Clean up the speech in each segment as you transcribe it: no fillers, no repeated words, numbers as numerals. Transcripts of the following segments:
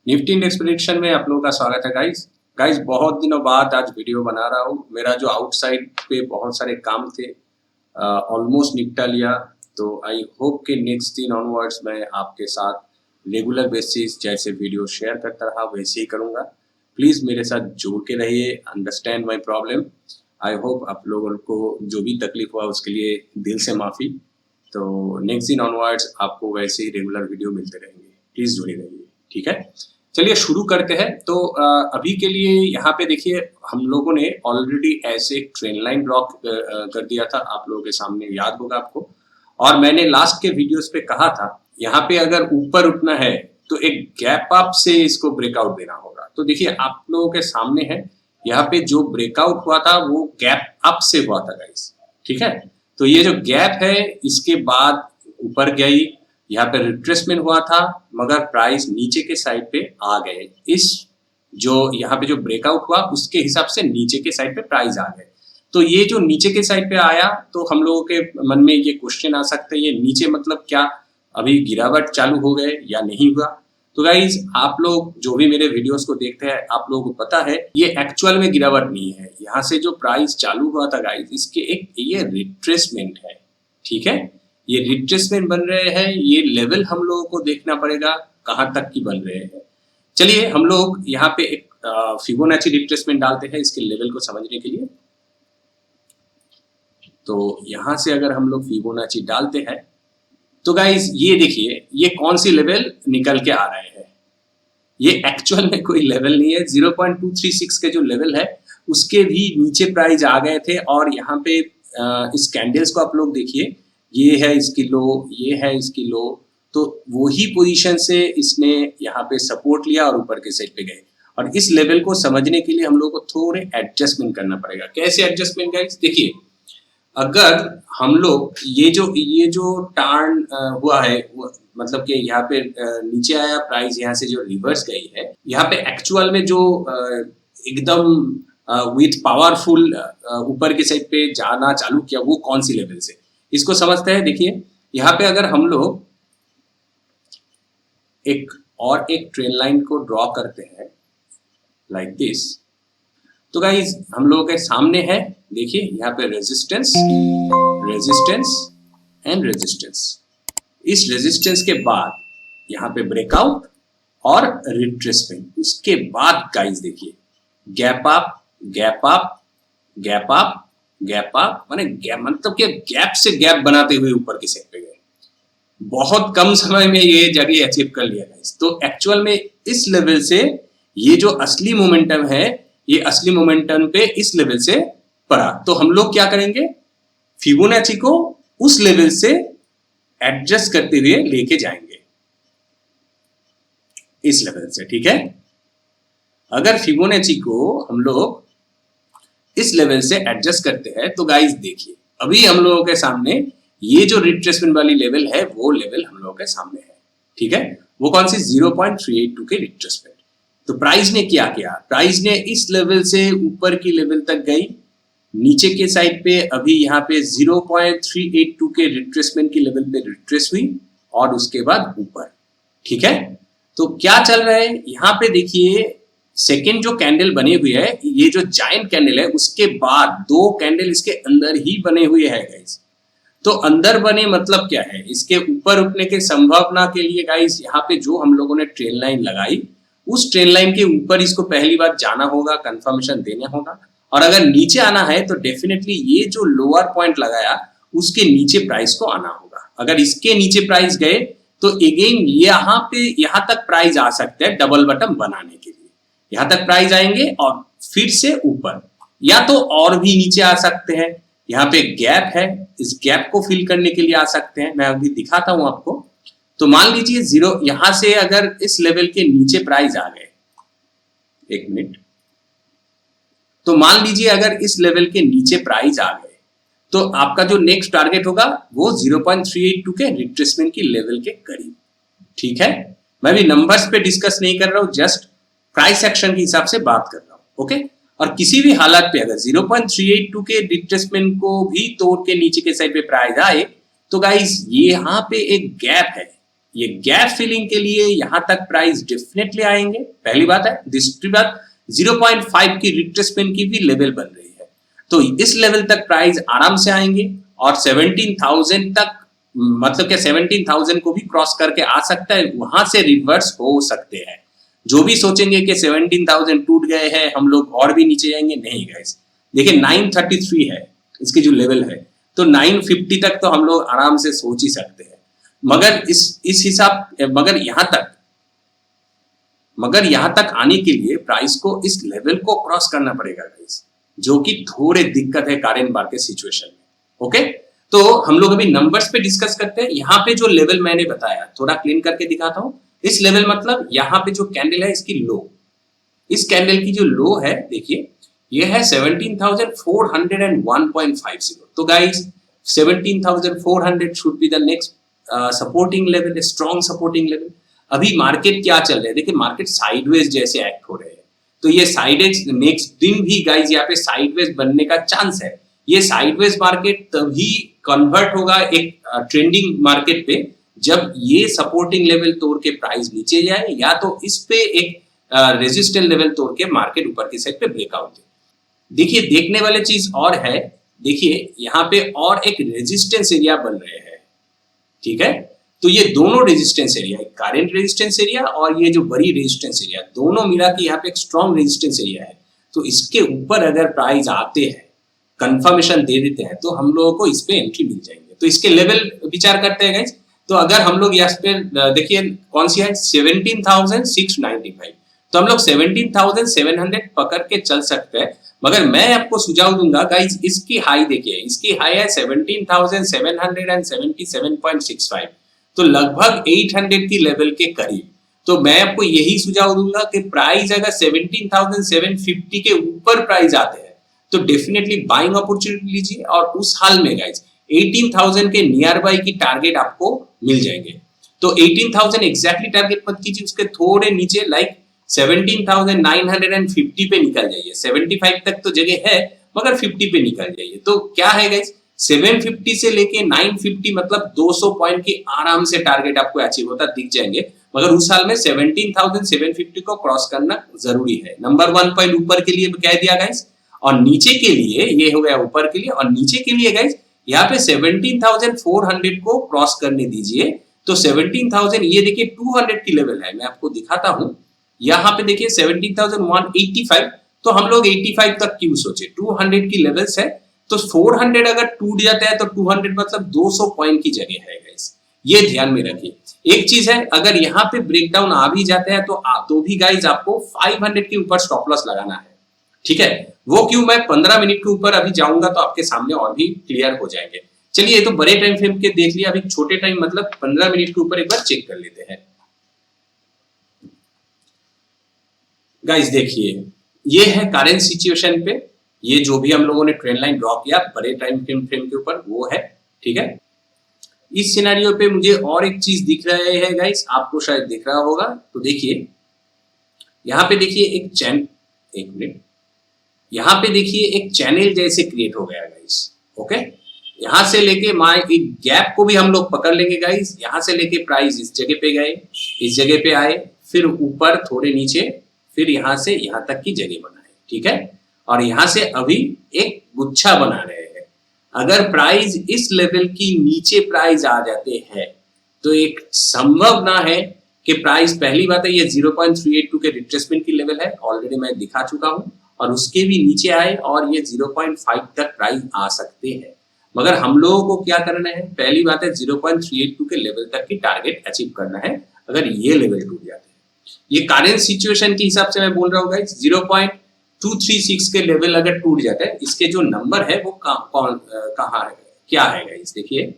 Nifty index prediction में आप लोगों का स्वागत है गाइस बहुत दिनों बाद आज वीडियो बना रहा हूँ। मेरा जो आउटसाइड पे बहुत सारे काम थे ऑलमोस्ट निपटा लिया। तो आई होप कि नेक्स्ट दिन ऑनवर्ड्स मैं आपके साथ रेगुलर बेसिस जैसे वीडियो शेयर करता रहा वैसे ही करूँगा। प्लीज़ मेरे साथ जुड़ के रहिए, understand my problem. I hope आप लोगों को जो भी तकलीफ हुआ उसके लिए दिल से माफ़ी। तो नेक्स्ट दिन ऑनवर्ड्स आपको वैसे ही रेगुलर वीडियो मिलते रहेंगे, प्लीज़ जुड़े रहिए, ठीक है। चलिए शुरू करते हैं। तो अभी के लिए यहाँ पे देखिए हम लोगों ने ऑलरेडी ऐसे एक ट्रेन लाइन ड्रॉ कर दिया था, आप लोगों के सामने याद होगा आपको। और मैंने लास्ट के वीडियोस पे कहा था यहाँ पे अगर ऊपर उठना है तो एक गैप अप से इसको ब्रेकआउट देना होगा। तो देखिए आप लोगों के सामने है, यहाँ पे जो ब्रेकआउट हुआ था वो गैप अप से हुआ था गाइस, ठीक है। तो ये जो गैप है इसके बाद ऊपर गई, यहाँ पे रिट्रेसमेंट हुआ था मगर प्राइस नीचे के साइड पे आ गए। इस जो यहाँ पे जो ब्रेकआउट हुआ उसके हिसाब से नीचे के साइड पे प्राइस आ गए। तो ये जो नीचे के साइड पे आया तो हम लोगों के मन में ये क्वेश्चन आ सकते हैं ये नीचे मतलब क्या अभी गिरावट चालू हो गए या नहीं हुआ। तो गाइज आप लोग जो भी मेरे वीडियोस को देखते हैं आप लोगों को पता है ये एक्चुअल में गिरावट नहीं है। यहाँ से जो प्राइस चालू हुआ था गाइज इसके एक ये रिट्रेसमेंट है, ठीक है। ये रिट्रेसमेंट बन रहे हैं, ये लेवल हम लोगों को देखना पड़ेगा कहाँ तक की बन रहे हैं। चलिए हम लोग यहाँ पे एक फिबोनाची रिट्रेसमेंट डालते हैं इसके लेवल को समझने के लिए। तो यहाँ से अगर हम लोग फिबोनाची डालते हैं तो गाइज ये देखिए ये कौन सी लेवल निकल के आ रहे हैं। ये एक्चुअल में कोई लेवल नहीं है, 0.236 के जो लेवल है उसके भी नीचे प्राइस आ गए थे। और यहाँ पे इस कैंडल्स को आप लोग देखिए, ये है इसकी लो, ये है इसकी लो। तो वही पोजीशन से इसने यहाँ पे सपोर्ट लिया और ऊपर के साइड पे गए। और इस लेवल को समझने के लिए हम लोग को थोड़े एडजस्टमेंट करना पड़ेगा। कैसे एडजस्टमेंट गाइस, देखिए अगर हम लोग ये जो टर्न हुआ है मतलब कि यहाँ पे नीचे आया प्राइस, यहाँ से जो रिवर्स गई है यहाँ पे एक्चुअल में जो एकदम विथ पावरफुल ऊपर के साइड पे जाना चालू किया वो कौन सी लेवल से, इसको समझते हैं। देखिए यहाँ पे अगर हम लोग एक ट्रेन लाइन को ड्रॉ करते हैं लाइक दिस, तो गाइज हम लोगों के सामने है देखिए यहाँ पे रेजिस्टेंस रेजिस्टेंस एंड रेजिस्टेंस। इस रेजिस्टेंस के बाद यहाँ पे ब्रेकआउट और रिट्रेसमेंट। इसके बाद गाइज देखिए gap up gap up gap up gap up, माने गैप मतलब कि गैप से गैप बनाते हुए ऊपर की साइड पे गए। बहुत कम समय में ये जगह अचीव कर लिया गाइस। तो एक्चुअल में इस लेवल से ये जो असली मोमेंटम है ये असली मोमेंटम पे इस लेवल से पड़ा। तो हम लोग क्या करेंगे, फिबोनाची को उस लेवल से एडजस्ट करते हुए लेके जाएंगे इस लेवल से, ठीक है। अगर फिबोनाची को हम लोग इस लेवल से एडजस्ट करते हैं तो गाइस देखिए अभी हम लोगों के सामने ये जो रिट्रेसमेंट वाली लेवल है वो लेवल हम लोगों के सामने है, ठीक है। वो कौन सी 0.382 के रिट्रेसमेंट। तो प्राइस ने क्या किया, प्राइस ने इस लेवल से ऊपर की लेवल तक गई, नीचे के साइड पे अभी यहाँ पे 0.382 के रिट्रेसमेंट की लेवल पे रिट्रेस हुई और उसके बाद ऊपर, ठीक है। तो क्या चल रहा है यहाँ पे देखिए सेकेंड जो कैंडल बनी हुई है ये जो जायंट कैंडल है उसके बाद दो कैंडल इसके अंदर ही बने हुए हैं गाइस। तो अंदर बने मतलब क्या है, इसके ऊपर उठने के संभावना के लिए गाइस यहाँ पे जो हम लोगों ने ट्रेन लाइन लगाई उस ट्रेन लाइन के ऊपर इसको पहली बार जाना होगा, कंफर्मेशन देना होगा। और अगर नीचे आना है तो डेफिनेटली ये जो लोअर पॉइंट लगाया उसके नीचे प्राइस को आना होगा। अगर इसके नीचे प्राइस गए तो अगेन यहाँ तक प्राइस आ सकते हैं डबल बटन बनाने के लिए। यहाँ तक प्राइस आएंगे और फिर से ऊपर या तो और भी नीचे आ सकते हैं। यहाँ पे गैप है, इस गैप को फिल करने के लिए आ सकते हैं, मैं अभी दिखाता हूं आपको। तो मान लीजिए जीरो यहां से अगर इस लेवल के नीचे प्राइस आ गए, एक मिनट, तो मान लीजिए अगर इस लेवल के नीचे प्राइस आ गए तो आपका जो नेक्स्ट टारगेट होगा वो 0.382 के रिट्रेसमेंट की लेवल के करीब, ठीक है। मैं भी नंबर्स पे डिस्कस नहीं कर रहा हूं, जस्ट प्राइस एक्शन के हिसाब से बात कर रहा हूं, ओके। और किसी भी हालत पे अगर 0.382 के रिट्रेसमेंट को भी तोड़ के नीचे के साइड पे प्राइस आए तो गाइस ये यहाँ पे एक गैप है, ये गैप फिलिंग के लिए यहां तक प्राइस डेफिनेटली आएंगे, पहली बात है। दूसरी बात 0.5 की रिट्रेसमेंट की भी लेवल बन रही है, तो इस लेवल तक प्राइस आराम से आएंगे और 17,000 तक, मतलब क्या 17,000 को भी क्रॉस करके आ सकता है, वहां से रिवर्स हो सकते हैं। जो भी सोचेंगे कि 17,000 टूट गए हैं हम लोग और भी नीचे जाएंगे, नहीं गाइस। देखिए 933 है इसकी जो लेवल है, तो 950 तक तो हम लोग आराम से सोच ही सकते हैं। मगर इस हिसाब मगर यहां तक आने के लिए प्राइस को इस लेवल को क्रॉस करना पड़ेगा गाइस, जो कि थोड़े दिक्कत है करेंट मार्केट सिचुएशन में। ओके, तो हम लोग अभी नंबर्स पे डिस्कस करते हैं। यहाँ पे जो लेवल मैंने बताया थोड़ा क्लीन करके दिखाता हूं। इस लेवल मतलब यहाँ पे जो कैंडल है इसकी लो, इस कैंडल की जो लो है देखिए ये है 17,401.50। तो guys 17,400 should be the next supporting level, strong supporting level. अभी मार्केट क्या चल रहा है, देखिए मार्केट साइडवेज जैसे एक्ट हो रहे हैं, तो ये साइडवेज नेक्स्ट दिन भी गाइस यहाँ पे साइडवेज बनने का चांस है। ये साइडवेज मार्केट तभी कन्वर्ट होगा एक ट्रेंडिंग मार्केट पे जब ये सपोर्टिंग लेवल तोड़ के प्राइस नीचे जाए, या तो इस पे एक रेजिस्टेंस लेवल तोड़ के मार्केट ऊपर की साइड पे ब्रेकआउट दे। देखिए देखने वाली चीज और है, देखिए यहाँ पे और एक रेजिस्टेंस एरिया बन रहे हैं, ठीक है। तो ये दोनों resistance area, current resistance area और ये जो बड़ी रेजिस्टेंस एरिया, दोनों मिला के यहाँ पे एक स्ट्रॉन्ग रेजिस्टेंस एरिया है। तो इसके ऊपर अगर प्राइस आते हैं, कंफर्मेशन दे देते हैं, तो हम लोगों को इस पे एंट्री मिल जाएंगे। तो इसके लेवल विचार करते हैं गाइस। तो अगर हम लोग यहाँ पे देखिए कौन सी है 17,695, तो हम लोग 17,700 पकड़ के चल सकते हैं। मगर मैं आपको सुझाव दूंगा गाइस, इसकी हाई देखिए, इसकी हाई है 17,777.65, तो लगभग 800 की लेवल के करीब। तो मैं आपको यही सुझाव दूंगा कि प्राइस अगर 17,750 के ऊपर प्राइस आते हैं तो डेफिनेटली बाइंग अपॉर्चुनिटी लीजिए, और उस हाल में गाइस 18,000 के नियर बाई की टारगेट आपको मिल जाएंगे। तो 18,000 एग्जैक्टली टारगेट मत कीजिए, उसके थोड़े नीचे लाइक 17,950 पे निकल जाइए। 75 तक तो जगह है, मगर 50 पे निकल जाइए। तो क्या है गाइस, 750 से लेके 950 मतलब 200 पॉइंट की आराम से टारगेट आपको अचीव होता दिख जाएंगे। मगर उस साल में 17,750 को क्रॉस करना जरूरी है। नंबर 1 पॉइंट ऊपर के लिए कह दिया गाइस, और नीचे के लिए ये हो गया ऊपर के लिए, और नीचे के लिए गाइस यहाँ पे 17,400 को क्रॉस करने दीजिए। तो 17,000 ये देखिए 200 की लेवल है, मैं आपको दिखाता हूं। यहाँ पे देखिए 17,185, तो हम लोग 85 तक क्यों सोचे, 200 की लेवल्स है। तो 400 अगर टूट जाता है तो 200 मतलब 200 पॉइंट की जगह है गाइस, ये ध्यान में रखिए। एक चीज है, अगर यहाँ पे ब्रेकडाउन आ भी जाता है तो भी गाइस आपको 500 के ऊपर स्टॉप लॉस लगाना है, ठीक है। वो क्यों, मैं 15 मिनट के ऊपर अभी जाऊंगा तो आपके सामने और भी क्लियर हो जाएंगे। चलिए, ये तो बड़े टाइम फ्रेम के देख लिया, अभी छोटे टाइम मतलब 15 मिनट के ऊपर एक बार चेक कर लेते हैं। गाइस देखिए, ये है करेंट सिचुएशन पे, ये जो भी हम लोगों ने ट्रेंड लाइन ड्रॉ किया बड़े टाइम फ्रेम के ऊपर वो है, ठीक है। इस सिनेरियो पे मुझे और एक चीज दिख रहा है गाइस, आपको शायद दिख रहा होगा। तो देखिए यहाँ पे देखिए एक मिनट, यहाँ पे देखिए एक चैनल जैसे क्रिएट हो गया गाइस। ओके, यहाँ से लेके एक गैप को भी हम लोग पकड़ लेंगे गाइस। यहाँ से लेके प्राइस इस जगह पे गए, इस जगह पे आए, फिर ऊपर थोड़े नीचे, फिर यहाँ से यहाँ तक की जगह बनाए, ठीक है। और यहाँ से अभी एक गुच्छा बना रहे हैं। अगर प्राइस इस लेवल की नीचे प्राइस आ जाते हैं तो एक संभावना है कि प्राइस, पहली बात है ये 0.382 के रिट्रेसमेंट की लेवल है, ऑलरेडी मैं दिखा चुका हूं, और उसके भी नीचे आए और ये 0.5 तक प्राइस आ सकते हैं। मगर हम लोगों को क्या करना है, पहली बात है 0.382 के लेवल तक की टारगेट अचीव करना है। अगर ये लेवल टूट जाते हैं, ये करंट सिचुएशन के हिसाब से मैं बोल रहा हूँ गाइस, 0.236 के लेवल अगर टूट जाता है, इसके जो नंबर है वो कहाँ है, क्या है गाइस। देखिए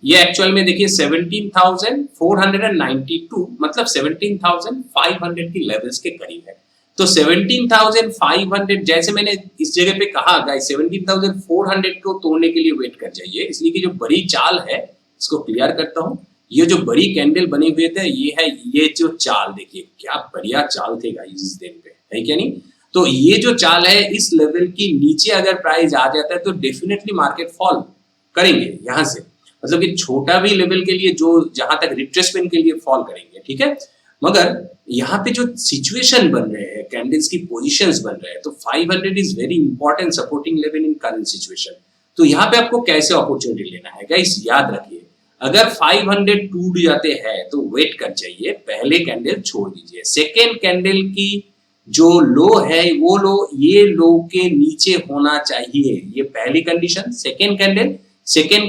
ये एक्चुअल में देखिए 17,492 मतलब 17,500 की लेवल्स के करीब है। तो 17,500 जैसे मैंने इस जगह पे कहा गाइस, 17,400 को तोड़ने के लिए वेट कर जाइए, इसलिए कि जो बड़ी चाल है इसको क्लियर करता हूं। ये जो बड़ी कैंडल बने हुए थे, ये है, ये जो चाल देखिए क्या बढ़िया चाल थे गाइस इस दिन पे, है क्या नहीं। तो ये जो चाल है, इस लेवल की नीचे अगर प्राइस आ जाता है तो डेफिनेटली मार्केट फॉल करेंगे यहाँ से। मतलब कि छोटा भी लेवल के लिए जो जहां तक रिट्रेसमेंट के लिए फॉल करेंगे, ठीक है। मगर यहाँ पे जो सिचुएशन बन रहे हैं, कैंडल्स की पोजीशंस बन रहे हैं, तो 500 is very important supporting level in current situation. तो यहाँ पे आपको कैसे अपॉर्चुनिटी लेना है गाइस, याद रखिए, अगर 500 टूट जाते हैं तो वेट कर जाइए, पहले कैंडल छोड़ दीजिए। सेकेंड कैंडल की जो लो है वो लो ये लो के नीचे होना चाहिए, ये पहली कंडीशन। सेकेंड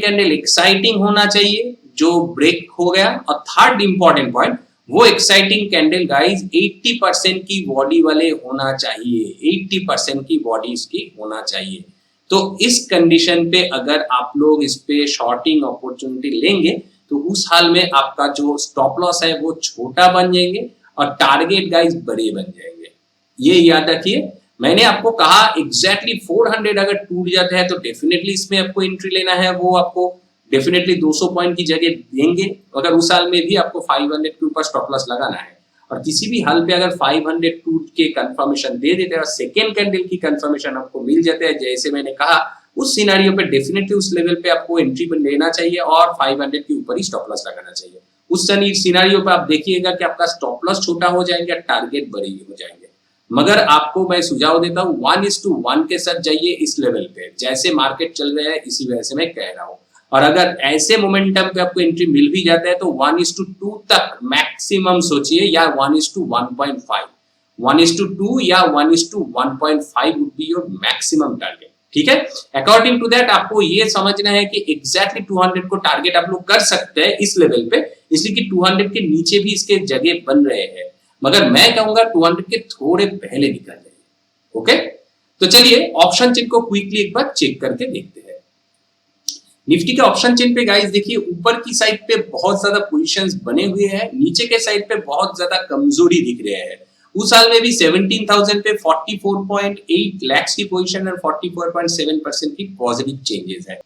कैंडल एक्साइटिंग होना चाहिए जो ब्रेक हो गया। और थर्ड इंपॉर्टेंट पॉइंट, वो एक्साइटिंग कैंडल गाइस 80% की बॉडी वाले होना चाहिए, 80% की बॉडी इसकी होना चाहिए। तो इस कंडीशन पे अगर आप लोग इस पे शॉर्टिंग अपॉर्चुनिटी लेंगे तो उस हाल में आपका जो स्टॉप लॉस है वो छोटा बन जाएंगे और टारगेट गाइस बड़े बन जाएंगे। ये याद रखिए, मैंने आपको कहा एग्जैक्टली 400 अगर टूट जाता है तो डेफिनेटली इसमें आपको एंट्री लेना है, वो आपको डेफिनेटली 200 पॉइंट की जगह देंगे। अगर उस साल में भी आपको 500 के ऊपर स्टॉप लॉस लगाना है और किसी भी हाल पे अगर 500 टूट के कंफर्मेशन दे देते हैं और सेकेंड कैंडल की कंफर्मेशन आपको मिल जाता है, जैसे मैंने कहा, उस सिनेरियो पे डेफिनेटली उस लेवल पे आपको एंट्री लेना चाहिए और 500 के ऊपर ही स्टॉप लॉस लगाना चाहिए। उस सिनेरियो पे आप देखिएगा कि आपका स्टॉप लॉस छोटा हो जाएंगे, टारगेट बड़े हो जाएंगे। मगर आपको मैं सुझाव देता हूँ 1:1 के साथ जाइए इस लेवल पे, जैसे मार्केट चल रहा है इसी वजह से मैं कह रहा हूँ। और अगर ऐसे मोमेंटम पे आपको एंट्री मिल भी जाता है तो 1:2 तक मैक्सिमम सोचिए, या 1:1.5, 1:2 या 1:1.5 would be your maximum target, ठीक है। अकॉर्डिंग टू दैट आपको ये समझना है कि एग्जैक्टली 200 को टारगेट आप लोग कर सकते हैं इस लेवल पे, इसलिए कि 200 के नीचे भी इसके जगह बन रहे हैं, मगर मैं कहूंगा 200 के थोड़े पहले निकल जाइए। ओके, तो चलिए ऑप्शन चेन को क्विकली एक बार चेक करके देखते हैं। निफ्टी के ऑप्शन चेन पे गाइस देखिए, ऊपर की साइड पे बहुत ज्यादा पोजीशंस बने हुए हैं, नीचे के साइड पे बहुत ज्यादा कमजोरी दिख रहे हैं। उस साल में भी 17,000 पे 44.8 लाख की पोजीशन और 44.7% की पॉजिटिव चेंजेस है।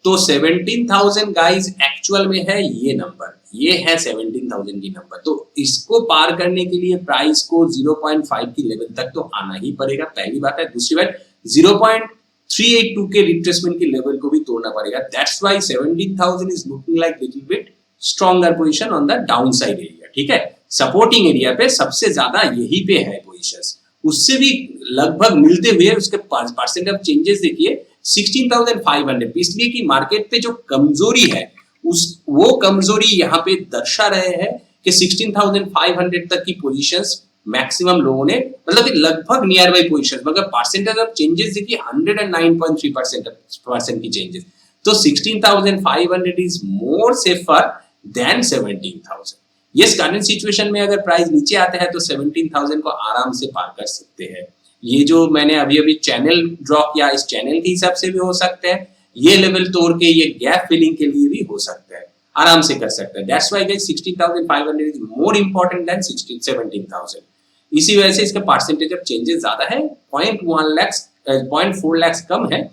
तो 17,000 गाइस एक्चुअल में है ये नंबर, ये है 17,000 की नंबर। तो इसको पार करने के लिए प्राइस को 0.5 की लेवल तक तो आना ही पड़ेगा, पहली बात है। दूसरी बात, 0.382 के रिट्रेसमेंट के लेवल को भी तोड़ना पड़ेगा। That's why 17,000 is looking like little bit stronger position on the down side area, ठीक है। सपोर्टिंग एरिया पे सबसे ज्यादा यही पे है पोजीशंस, उससे भी लगभग मिलते हुए उसके परसेंट ऑफ चेंजेस देखिए 16,500 पे, इसलिए कि मार्केट पे जो कमजोरी है वो कमजोरी यहाँ पे दर्शा रहे हैं कि 16,500 तक की पोजीशंस मैक्सिमम लोगों ने, मतलब कि लगभग नियर बाई पोजीशंस, मगर परसेंटेज ऑफ चेंजेस देखिए 109.3% की चेंजेस। तो 16,500 is more safer than 17,000। Yes, current situation में अगर प्राइस नीचे आता है तो 17,000 को आराम से पार कर सकते हैं। ये जो मैंने अभी चैनल ड्रॉ किया, इस चैनल के हिसाब से भी हो सकते हैं, ये लेवल तोड़ के ये गैप फिलिंग के लिए भी हो सकता है, आराम से कर सकते हैं। That's why guys 16,500 is more important than 17,000। इसी वजह से इसका परसेंटेज ऑफ चेंजेस ज्यादा है, 0.4 लाख कम है,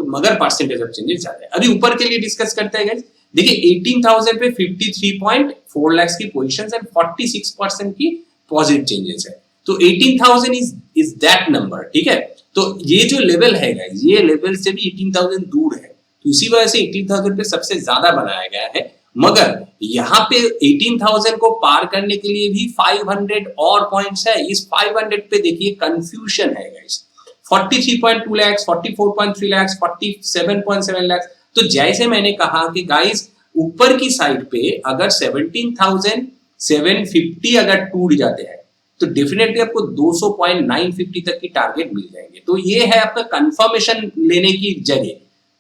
मगर परसेंटेज ऑफ चेंजेस ज्यादा है। अभी ऊपर के लिए डिस्कस करते हैं गाइस। देखिए 18,000 पे 53.4 लाख की पोजीशंस एंड 46% की पॉजिटिव चेंजेस है। तो 18,000 इज दैट नंबर, ठीक है। तो ये जो लेवल है गाइस, ये लेवल से भी 18,000 दूर है, तो इसी वजह से 18,000 पे सबसे ज्यादा बनाया गया है। मगर यहाँ पे 18,000 को पार करने के लिए भी 500 और पॉइंट्स है। इस 500 पे देखिए कंफ्यूजन है गाइस, 43.2 लाख, 44.3 लाख, 47.7 लाख। तो जैसे मैंने कहा कि गाइस ऊपर की साइड पे अगर 17,750 अगर टूट जाते हैं तो डेफिनेटली आपको 200.950 तक की टारगेट मिल जाएंगे। तो ये है आपका कंफर्मेशन लेने की जगह।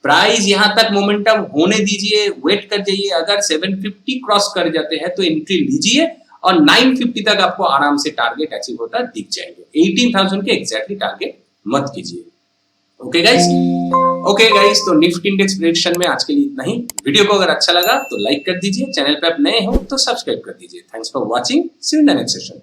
प्राइस यहां तक मोमेंटम होने दीजिए, वेट कर जाइए। अगर 750 क्रॉस कर जाते हैं तो एंट्री लीजिए और 950 तक आपको आराम से टारगेट अचीव होता दिख जाएंगे। 18,000 के एग्जैक्टली टारगेट मत कीजिए। ओके गाइस, तो निफ्टी इंडेक्स प्रेडिक्शन में आज के लिए इतना ही। वीडियो को अगर अच्छा लगा तो लाइक कर दीजिए, चैनल पे आप नए हो तो सब्सक्राइब कर दीजिए। Thanks for watching, see you in the next session.